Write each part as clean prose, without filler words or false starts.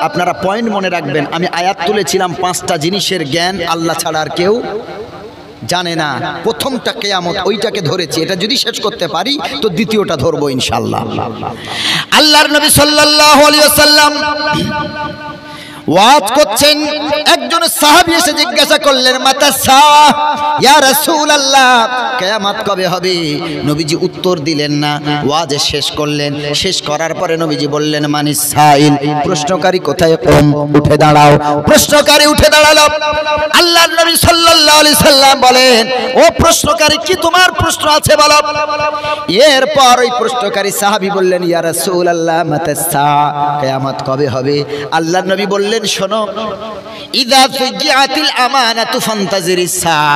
আপনারা পয়েন্ট মনে রাখবেন, আমি আয়াত তুলেছিলাম 5টা জিনিসের জ্ঞান আল্লাহ ছাড়া আর কেউ জানে না। প্রথমটা কিয়ামত, ওইটাকে ধরেছি। এটা যদি শেষ করতে পারি তো দ্বিতীয়টা ধরবো ইনশাআল্লাহ। আল্লাহর নবী সাল্লাল্লাহু আলাইহি ওয়াসাল্লাম ওয়াজ করছেন, একজন সাহাবী এসে জিজ্ঞাসা করলেন, মাতা সাআ ইয়া রাসূলুল্লাহ, কিয়ামত কবে হবে? নবীজি উত্তর দিলেন না, ওয়াজ শেষ করলেন। শেষ করার পরে নবীজি বললেন, মানিস সাইল, প্রশ্নকারী কোথায়? কম, উঠে দাঁড়াও। প্রশ্নকারী উঠে দাঁড়ালো। আল্লাহর নবী সাল্লাল্লাহু আলাইহি সাল্লাম বলেন, ও প্রশ্নকারী, কি তোমার প্রশ্ন আছে বলো। এরপর ওই প্রশ্নকারী সাহাবী বললেন, ইয়া রাসূলুল্লাহ, মাতা সাআ, কিয়ামত কবে হবে? আল্লাহর নবী বললেন, শোনো, ইযা ফুজিআতিল আমানাতু ফান্তাজিরিস সাআ,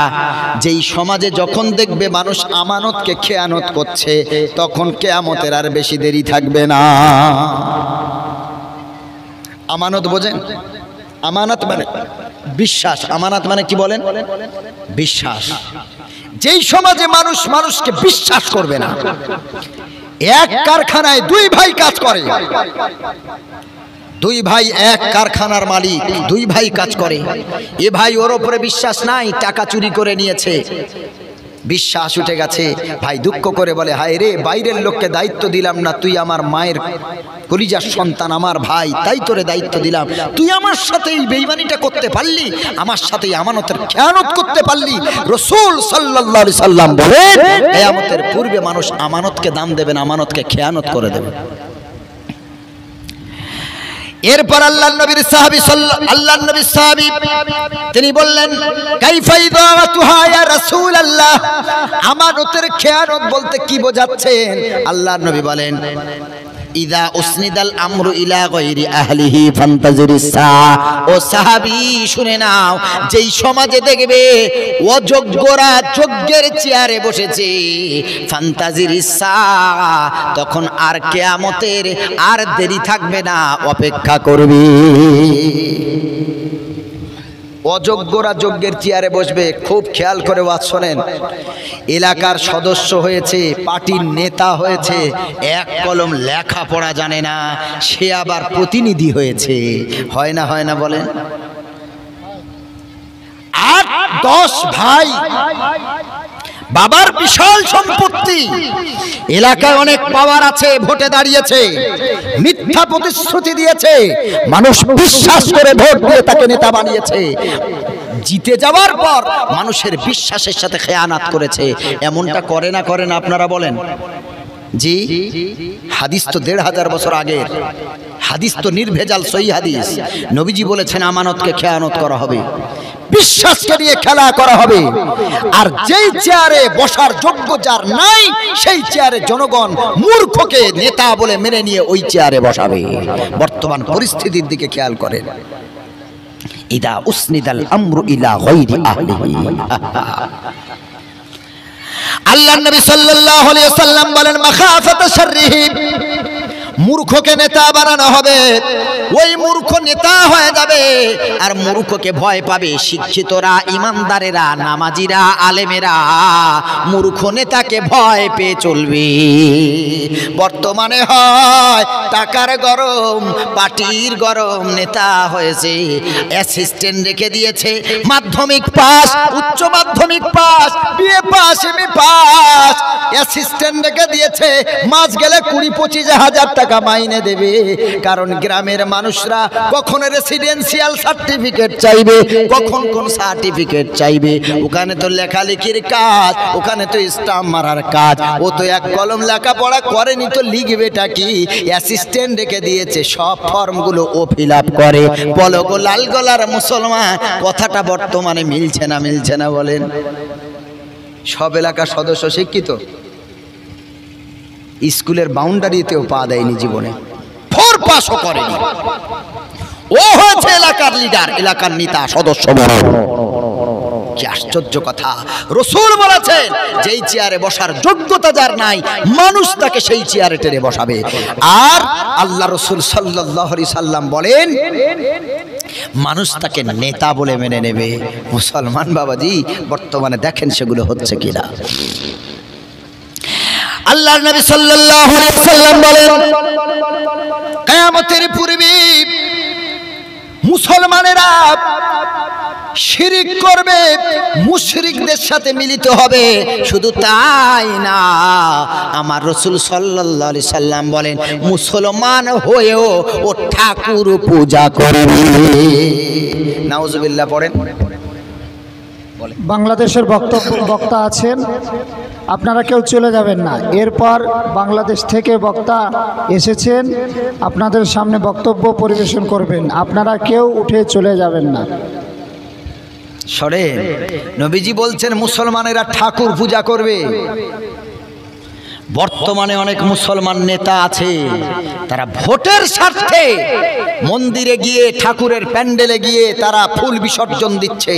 যেই সমাজে যখন দেখবে মানুষ আমানতকে খেয়ানত করছে, তখন কিয়ামতের আর বেশি দেরি থাকবে না। আমানত বোঝেন? আমানত মানে বিশ্বাস। আমানত মানে কি বলেন? বিশ্বাস। যেই সমাজে মানুষ মানুষকে বিশ্বাস করবে না, এক কারখানায় দুই ভাই কাজ করে, দুই ভাই এক কারখানার মালিক, দুই ভাই কাজ করে। এ ভাই ওর উপরে বিশ্বাস নাই, টাকা চুরি করে নিয়েছে, বিশ্বাস উঠে গেছে। ভাই দুঃখ করে বলে, হায় রে, বাইরের লোককে দায়িত্ব দিলাম না, তুই আমার মায়ের কলিজার সন্তান, আমার ভাই, তাই তোরে দায়িত্ব দিলাম, তুই আমার সাথে এই বেঈমানিটা করতে পারলি, আমার সাথে আমানতের খেয়ানত করতে পারলি। রাসূল সাল্লাল্লাহু আলাইহি সাল্লাম বলেন, কিয়ামতের পূর্বে মানুষ আমানতকে দাম দেবে না, আমানতকে খেয়ানত করে দেবে। এরপর আল্লাহর নবীর সাহাবী তিনি বললেন, কাইফা ইদাওয়াতুহা ইয়া রাসূলুল্লাহ, আমানতের খেয়ানত বলতে কি বোঝাচ্ছেন? আল্লাহর নবী বলেন, ইদা উসনিদাল আমরু ইলা গায়রি আহলিহি ফান্তাজিরিস সাআ। ও সাহাবী, শুনে নাও, যেই সমাজে দেখবে অযোগ্যরা যোগ্যের চেয়ারে বসেছে, ফান্তাজিরিস সাআ, তখন আর কিয়ামতের আর দেরি থাকবে না, অপেক্ষা করবে। অযোগ্যরা যোগ্যের চেয়ারে বসবে। খুব খেয়াল করে ওয়াজ শোনেন। এলাকার সদস্য হয়েছে, পার্টির নেতা হয়েছে, এক কলম লেখাপড়া জানে না, সে আবার প্রতিনিধি হয়েছে। হয় না? হয় না বলেন? 8-10 ভাই, বাবার বিশাল সম্পত্তি, এলাকায় অনেক পাওয়ার আছে, ভোটে দাঁড়িয়েছে, মিথ্যা প্রতিশ্রুতি দিয়েছে, মানুষ বিশ্বাস করে ভোট দিয়ে তাকে নেতা বানিয়েছে। জিতে যাওয়ার পর মানুষের বিশ্বাসের সাথে খেয়ানত করেছে। এমনটা করে না আপনারা বলেন? জি, হাদিস তো 1500 বছর আগের হাদিস, তো নির্ভেজাল সহিহ হাদিস। নবীজি বলেছেন, আমানতকে খেয়ানত করা হবে, বিশ্বাসকে নিয়ে খেলা করা হবে। আর যেই চেয়ারে বসার যোগ্য যার নাই, সেই চেয়ারে জনগণ মূর্খকে নেতা বলে মেনে নিয়ে ওই চেয়ারে বসাবে। বর্তমান পরিস্থিতির দিকে খেয়াল করেন। ইদা উসনিদাল আমরু ইলা গায়রি আহলিহি। আল্লাহর নবী সাল্লাল্লাহু আলাইহি ওয়াসাল্লাম বলেন, মাখাফাতা শাররিহি, মূর্খকে নেতা বানানো হবে। ওই মূর্খ নেতা হয়ে যাবে, আর মূর্খকে ভয় পাবে শিক্ষিতরা, ইমানদারেরা, নামাজিরা, আলেমেরা। মূর্খ নেতাকে ভয় পেয়ে চলবে। বর্তমানে হয় টাকার গরম, পার্টির গরম, নেতা হয়েছে, অ্যাসিস্ট্যান্ট রেখে দিয়েছে, মাধ্যমিক পাস, উচ্চ মাধ্যমিক pass, BA pass, MA pass, assistant রেখে দিয়েছে। মাস গেলে 20-25 হাজার টাকা মাইনে দেবে। কারণ গ্রামের মানুষরা কখন রেসিডেন্সিয়াল সার্টিফিকেট চাইবে, কখন কোন সার্টিফিকেট চাইবে। ওখানে তো লেখালেখির কাজ, ওখানে তো স্টাম্প মারার কাজ। ও তো এক কলম লেখাপড়া করেনি, তো লিখবেটা কি? অ্যাসিস্ট্যান্ট রেখে দিয়েছে, সব ফর্মগুলো ও ফিল আপ করে। বলো গো লাল গলার মুসলমান, কথাটা বর্তমানে মিলছে না বলেন? সব এলাকার সদস্য শিক্ষিত, স্কুলের বাউন্ডারিতেও পা দেয়নি জীবনে, 4 পাসও করেনি। ও হয়েছে এলাকার লিডার, এলাকার নেতা, সদস্য। কি আশ্চর্য কথা! রাসূল বলেছেন, যেই চেয়ারে বসার যোগ্যতা যার নাই, মানুষ তাকে সেই চেয়ারে টেনে বসাবে। আর আল্লাহ রাসূল সাল্লাল্লাহু আলাইহি সাল্লাম বলেন, মানুষ তাকে নেতা বলে মেনে নেবে। মুসলমান বাবাজি, বর্তমানে দেখেন সেগুলো হচ্ছে কিনা। আল্লাহর নবী সাল্লাল্লাহু আলাইহি সাল্লাম বলেন, কিয়ামতের পূর্বে মুসলমানেরা শিরিক করবে, মুশরিকদের সাথে মিলিত হবে। শুধু তাই না, আমার রাসূল সাল্লাল্লাহু আলাইহি সাল্লাম বলেন মুসলমান হয়েও ও ঠাকুর পূজা করবে। নাউজুবিল্লাহ পড়েন। বাংলাদেশের বক্তা আছেন, আপনারা কেউ চলে যাবেন না। এরপর বাংলাদেশ থেকে বক্তা এসেছেন, আপনাদের সামনে বক্তব্য পরিবেশন করবেন, আপনারা কেউ উঠে চলে যাবেন না। সরে নবীজি বলছেন মুসলমানেরা ঠাকুর পূজা করবে। বর্তমানে অনেক মুসলমান নেতা আছে, তারা ভোটের স্বার্থে মন্দিরে গিয়ে ঠাকুরের প্যান্ডেলে গিয়ে তারা ফুল বিসর্জন দিচ্ছে,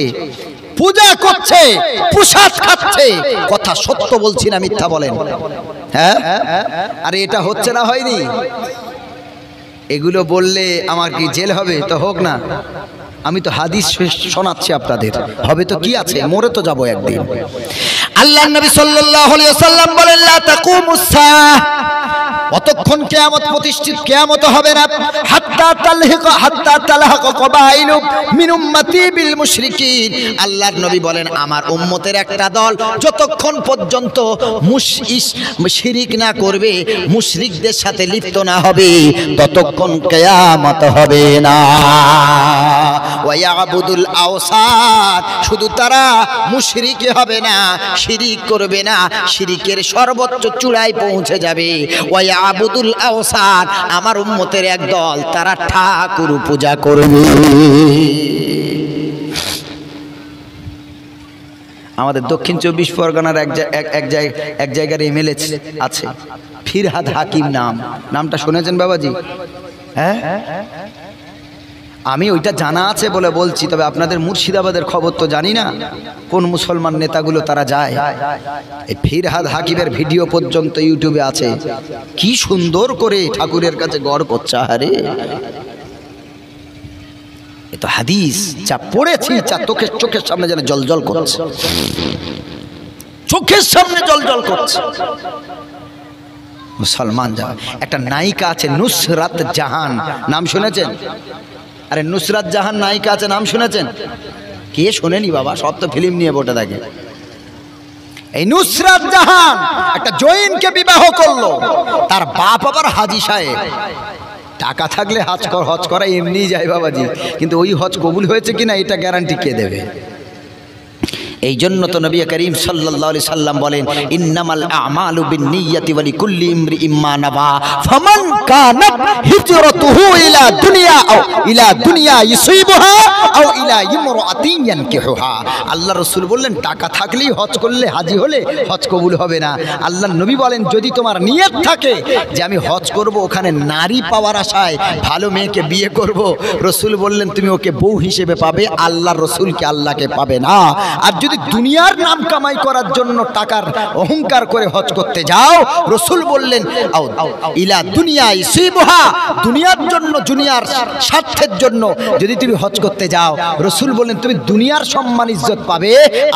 পূজা করছে, প্রসাদ খাচ্ছে। কথা সত্য বলছি না মিথ্যা বলেন? হ্যাঁ, আরে এটা হচ্ছে না, হয়নি? এগুলো বললে আমার কি জেল হবে? তো হোক না, আমি তো হাদিস শোনাচ্ছি আপনাদের, হবে তো কি আছে, মরে তো যাবো একদিন। আল্লাহর নবী সাল্লাল্লাহু আলাইহি ওয়াসাল্লাম বলেন লা তাকুমুস সাআহ, অতক্ষণ কিয়ামত প্রতিষ্ঠিত, কিয়ামত হবে না হাত্তা তালহাক কবাইলু মিন উম্মতি বিল মুশরিকিন। আল্লাহর নবী বলেন আমার উম্মতের একটা দল যতক্ষণ পর্যন্ত শিরিক না করবে, মুশরিকদের সাথে লিপ্ত না হবে, ততক্ষণ কিয়ামত হবে না। ওয়া ইয়াবুদুল আওসান, শুধু তারা মুশরিক হবে না, শিরিক করবে না, শিরিকের সর্বোচ্চ চূড়ায় পৌঁছে যাবে। ওয়া ইয়াবুদুল আওসান, আমার উম্মতের এক দল তারা ঠাকুর পূজা করবে। আমাদের দক্ষিণ 24 পরগনার এক জায়গার এমএলএ আছে, ফিরহাদ হাকিম নামটা শুনেছেন বাবাজি? হ্যাঁ, আমি ওইটা জানা আছে বলে বলছি, তবে আপনাদের মুর্শিদাবাদের খবর তো জানি না, কোন মুসলমান নেতাগুলো তারা যায়। এই ফিরহাদ হাকিমের ভিডিও পর্যন্ত ইউটিউবে আছে, কি সুন্দর করে ঠাকুরের কাছে গড় করছে। আরে এ তো হাদিস, যা পড়েছি যা চোখের সামনে যেন জলজল করছে, চোখের সামনে জলজল করছে। মুসলমান যা, একটা নায়িকা আছে নুসরাত জাহান, নাম শুনেছেন? আরে নুসরাত জাহান নায়িকা আছে, নাম শুনেছেন? কে শোনেনি বাবা, সব তো ফিল্ম নিয়ে বসে থাকে। এই নুসরাত জাহান একটা জৈনকে বিবাহ করলো, তার বাপ আবার হাজী সাহেব। টাকা থাকলে হজ করা এমনিই যায় বাবাজি, কিন্তু ওই হজ কবুল হয়েছে কিনা এটা গ্যারান্টি কে দেবে? এই জন্য তো নবী করিম সাল্লাল্লাহু আলাইহি সাল্লাম বলেন ইন্নামাল আমালু বিন্নিয়াতি ওয়া লিকুল্লি ইমরিইম মা নাওয়া ফামান কানাত হিজরাতুহু ইলা দুনিয়া ইউসিবুহা আও ইলা ইমরাআতিন ইয়ানকিহুহা। আল্লাহ রাসূল বললেন টাকা থাকলেই হজ করলে, হাজী হলে হজ কবুল হবে না। আল্লাহর নবী বলেন যদি তোমার নিয়ত থাকে যে আমি হজ করব, ওখানে নারী পাওয়ার আশায় ভালো মেয়েকে বিয়ে করব, রাসূল বললেন তুমি ওকে বউ হিসেবে পাবে, আল্লাহর রাসূলকে আল্লাহকে পাবে না। আর যদি দুনিয়ার নাম কামাই করার জন্য টাকার অহংকার করে হজ করতে যাও, রাসূল বললেন ইলা দুনিয়া ইসিবহা, দুনিয়ার জন্য, দুনিয়ার স্বার্থের জন্য যদি তুমি হজ করতে যাও, রাসূল বললেন তুমি দুনিয়ার সম্মান ইজ্জত পাবে,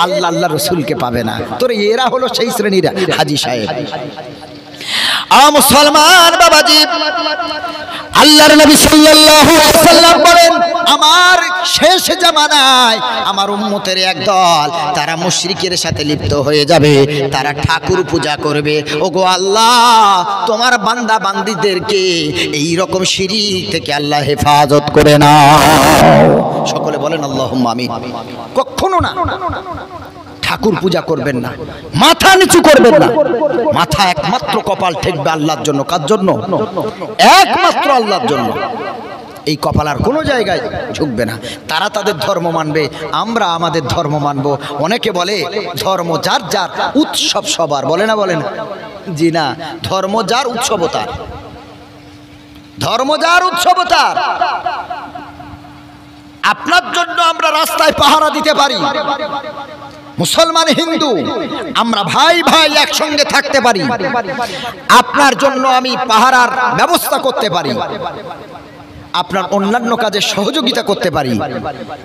আল্লাহ রাসূলকে পাবে না। তোর এরা হলো সেই শ্রেণীর হাজী সাহেব। মুসলমান বাবাজি, আল্লাহর নবী সাল্লাল্লাহু আলাইহি ওয়াসাল্লাম বলেন আমার শেষ জামানায় আমার উম্মতের এক দল তারা মুশরিকের সাথে লিপ্ত হয়ে যাবে, তারা ঠাকুর পূজা করবে। ওগো আল্লাহ, তোমার বান্দা বান্দীদেরকে এই রকম শিরিক থেকে আল্লাহ হেফাজত করে নাও। সকলে বলেন আল্লাহুম্মা আমিন। কখনো না ঠাকুর পূজা করবেন না, মাথা নিচু করবেন না, মাথা একমাত্র কপাল ঠেকবে আল্লাহর জন্য। কার জন্য? একমাত্র আল্লাহর জন্য। এই কপাল আর কোনো জায়গায় ঝুঁকবে না। তারা তাদের ধর্ম মানবে, আমরা আমাদের ধর্ম মানব। অনেকে বলে ধর্ম যার যার, উৎসব সবার, বলে না? বলে না? জি না, ধর্ম যার উৎসব তার, ধর্ম যার উৎসব তার। আপনার জন্য আমরা রাস্তায় পাহারা দিতে পারি, মুসলমান হিন্দু আমরা ভাই ভাই একসঙ্গে থাকতে পারি, আপনার জন্য আমি পাহারার ব্যবস্থা করতে পারি, আপনার অন্যান্য কাজে সহযোগিতা করতে পারি,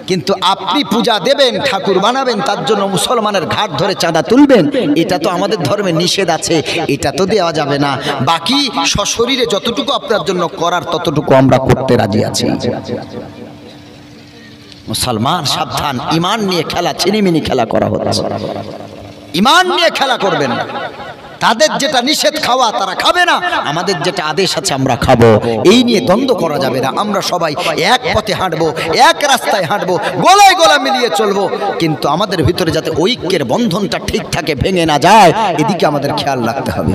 কিন্তু আপনি পূজা দেবেন, ঠাকুর বানাবেন, তার জন্য মুসলমানের ঘাট ধরে চাঁদা তুলবেন, এটা তো আমাদের ধর্মে নিষেধ আছে, এটা তো দেওয়া যাবে না। বাকি সশরীরে যতটুকু আপনার জন্য করার ততটুকু আমরা করতে রাজি আছি। মুসলমান সাবধান, ইমান নিয়ে খেলা, ছিনিমিনি খেলা করা হচ্ছে। ইমান নিয়ে খেলা করবেন না। তাদের যেটা নিষেধ খাওয়া তারা খাবে না, আমাদের যেটা আদেশ আছে আমরা খাবো। এই নিয়ে দ্বন্দ্ব করা যাবে না। আমরা সবাই এক পথে হাঁটবো, এক রাস্তায় হাঁটবো, গলায় গলা মিলিয়ে চলবো, কিন্তু আমাদের ভিতরে যাতে ঐক্যের বন্ধনটা ঠিক থাকে, ভেঙে না যায়, এদিকে আমাদের খেয়াল রাখতে হবে।